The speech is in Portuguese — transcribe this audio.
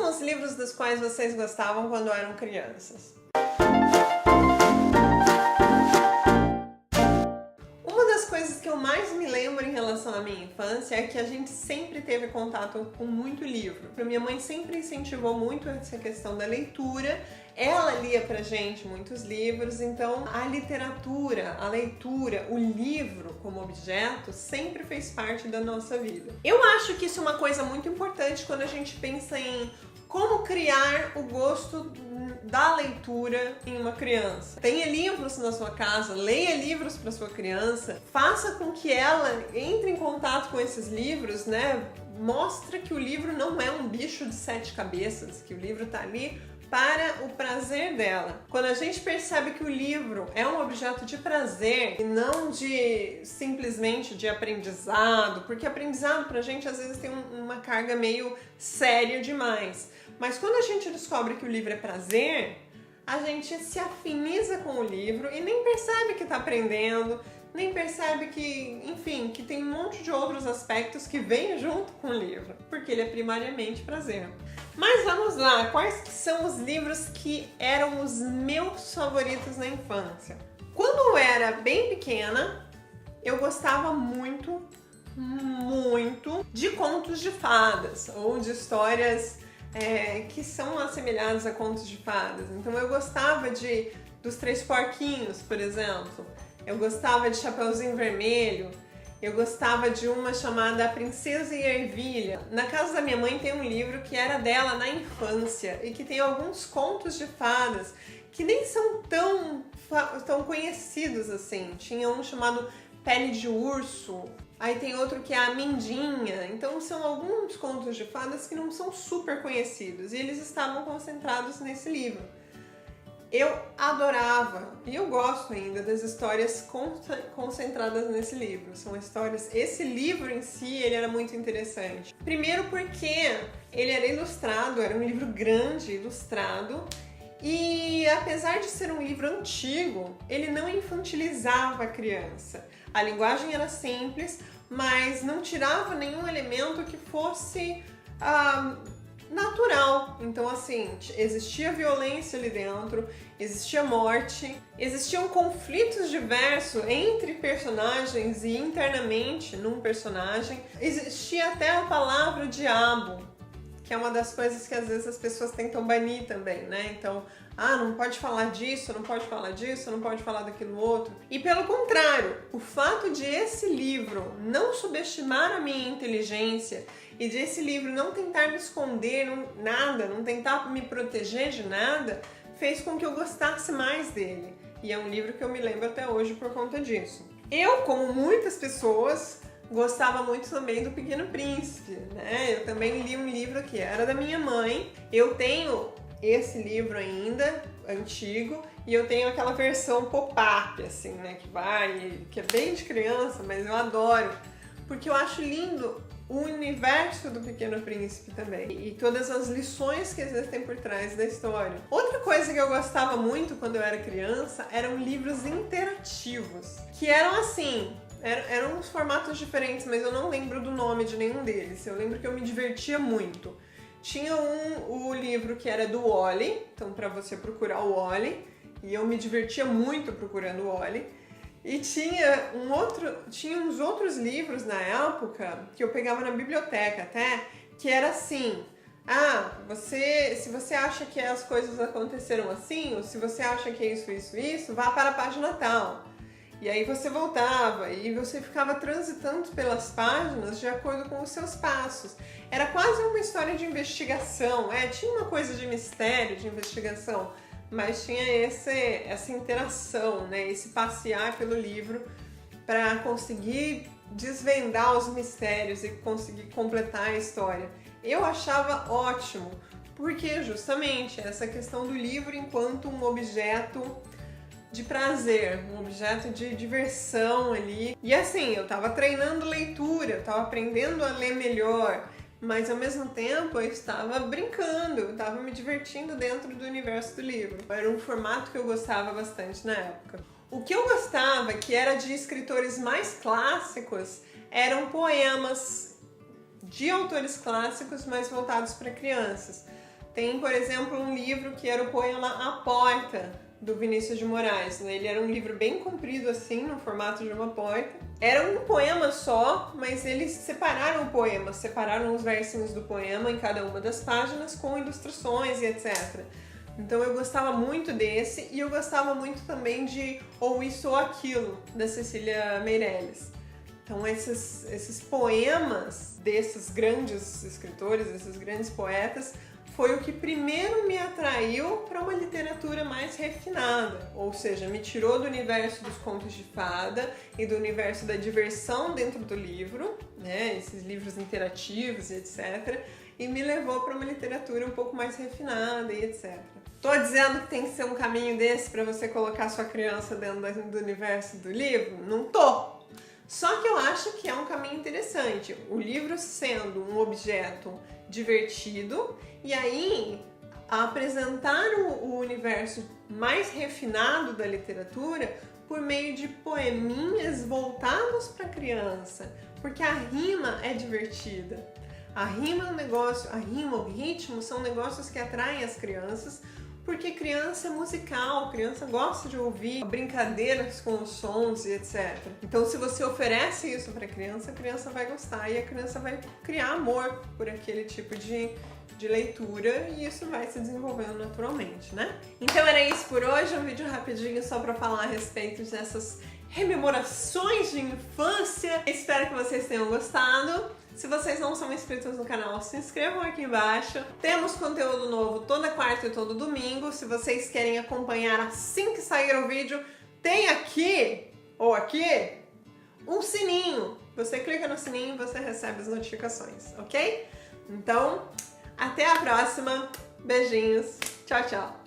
são os livros dos quais vocês gostavam quando eram crianças? Uma das coisas que eu mais me lembro em relação à minha infância é que a gente sempre teve contato com muito livro. Minha mãe sempre incentivou muito essa questão da leitura. Ela lia pra gente muitos livros, então a literatura, a leitura, o livro como objeto sempre fez parte da nossa vida. Eu acho que isso é uma coisa muito importante quando a gente pensa em como criar o gosto da leitura em uma criança. Tenha livros na sua casa, leia livros para sua criança, faça com que ela entre em contato com esses livros, né? Mostra que o livro não é um bicho de 7 cabeças, que o livro tá ali para o prazer dela. Quando a gente percebe que o livro é um objeto de prazer e não de simplesmente de aprendizado, porque aprendizado pra gente às vezes tem uma carga meio séria demais. Mas quando a gente descobre que o livro é prazer, a gente se afiniza com o livro e nem percebe que está aprendendo, nem percebe que, enfim, que tem um monte de outros aspectos que vêm junto com o livro, porque ele é primariamente prazer. Mas vamos lá, quais que são os livros que eram os meus favoritos na infância? Quando eu era bem pequena, eu gostava muito de contos de fadas, ou de histórias que são assemelhadas a contos de fadas. Então eu gostava dos Três Porquinhos, por exemplo. Eu gostava de Chapeuzinho Vermelho. Eu gostava de uma chamada A Princesa e a Ervilha. Na casa da minha mãe tem um livro que era dela na infância e que tem alguns contos de fadas que nem são tão conhecidos assim. Tinha um chamado Pele de Urso, aí tem outro que é A Mindinha. Então são alguns contos de fadas que não são super conhecidos e eles estavam concentrados nesse livro. Eu adorava, e eu gosto ainda, das histórias concentradas nesse livro. São histórias... Esse livro em si, ele era muito interessante. Primeiro porque ele era ilustrado, era um livro grande, ilustrado, e apesar de ser um livro antigo, ele não infantilizava a criança. A linguagem era simples, mas não tirava nenhum elemento que fosse natural. Então, assim, existia violência ali dentro, existia morte, existiam conflitos diversos entre personagens e internamente num personagem. Existia até a palavra diabo, que é uma das coisas que às vezes as pessoas tentam banir também, né? Então, não pode falar disso, não pode falar disso, não pode falar daquilo outro. E pelo contrário, o fato de esse livro não subestimar a minha inteligência e de esse livro não tentar me esconder nada, não tentar me proteger de nada, fez com que eu gostasse mais dele. E é um livro que eu me lembro até hoje por conta disso. Eu, como muitas pessoas, gostava muito também do Pequeno Príncipe, né? Eu também li um livro que era da minha mãe. Eu tenho esse livro ainda, antigo, e eu tenho aquela versão pop-up, assim, né? Que é bem de criança, mas eu adoro, porque eu acho lindo o universo do Pequeno Príncipe também, e todas as lições que existem por trás da história. Outra coisa que eu gostava muito quando eu era criança eram livros interativos, que eram assim... Eram uns formatos diferentes, mas eu não lembro do nome de nenhum deles. Eu lembro que eu me divertia muito. Tinha o livro que era do Wall-E, então para você procurar o Wall-E, e eu me divertia muito procurando o Wall-E. E tinha uns outros livros na época que eu pegava na biblioteca até, que era assim: se você acha que as coisas aconteceram assim, ou se você acha que é isso, vá para a página tal. E aí você voltava e você ficava transitando pelas páginas de acordo com os seus passos. Era quase uma história de investigação, tinha uma coisa de mistério, de investigação, mas tinha essa interação, né? Esse passear pelo livro para conseguir desvendar os mistérios e conseguir completar a história. Eu achava ótimo, porque justamente essa questão do livro enquanto um objeto de prazer, um objeto de diversão ali. E assim, eu tava treinando leitura, eu tava aprendendo a ler melhor, mas ao mesmo tempo eu estava brincando, eu estava me divertindo dentro do universo do livro. Era um formato que eu gostava bastante na época. O que eu gostava, que era de escritores mais clássicos, eram poemas de autores clássicos, mas voltados para crianças. Tem, por exemplo, um livro que era o poema A Porta, do Vinícius de Moraes. Ele era um livro bem comprido assim, no formato de uma porta. Era um poema só, mas eles separaram o poema, separaram os versinhos do poema em cada uma das páginas com ilustrações e etc. Então eu gostava muito desse, e eu gostava muito também de Ou Isso ou Aquilo, da Cecília Meirelles. Então esses poemas desses grandes escritores, desses grandes poetas, foi o que primeiro me atraiu para uma literatura mais refinada, ou seja, me tirou do universo dos contos de fada e do universo da diversão dentro do livro, né, esses livros interativos e etc., e me levou para uma literatura um pouco mais refinada e etc. Tô dizendo que tem que ser um caminho desse para você colocar sua criança dentro do universo do livro? Não tô! Só que eu acho que é um caminho interessante, o livro sendo um objeto divertido e aí apresentar o universo mais refinado da literatura por meio de poeminhas voltados para a criança, porque a rima é divertida. A rima é um negócio, a rima, o ritmo são negócios que atraem as crianças, porque criança é musical, criança gosta de ouvir brincadeiras com os sons e etc. Então, se você oferece isso para a criança vai gostar e a criança vai criar amor por aquele tipo de leitura e isso vai se desenvolvendo naturalmente, né? Então era isso por hoje, um vídeo rapidinho só para falar a respeito dessas rememorações de infância. Espero que vocês tenham gostado. Se vocês não são inscritos no canal, se inscrevam aqui embaixo. Temos conteúdo novo toda quarta e todo domingo. Se vocês querem acompanhar assim que sair o vídeo, tem aqui, ou aqui, um sininho. Você clica no sininho e você recebe as notificações, ok? Então, até a próxima. Beijinhos. Tchau, tchau.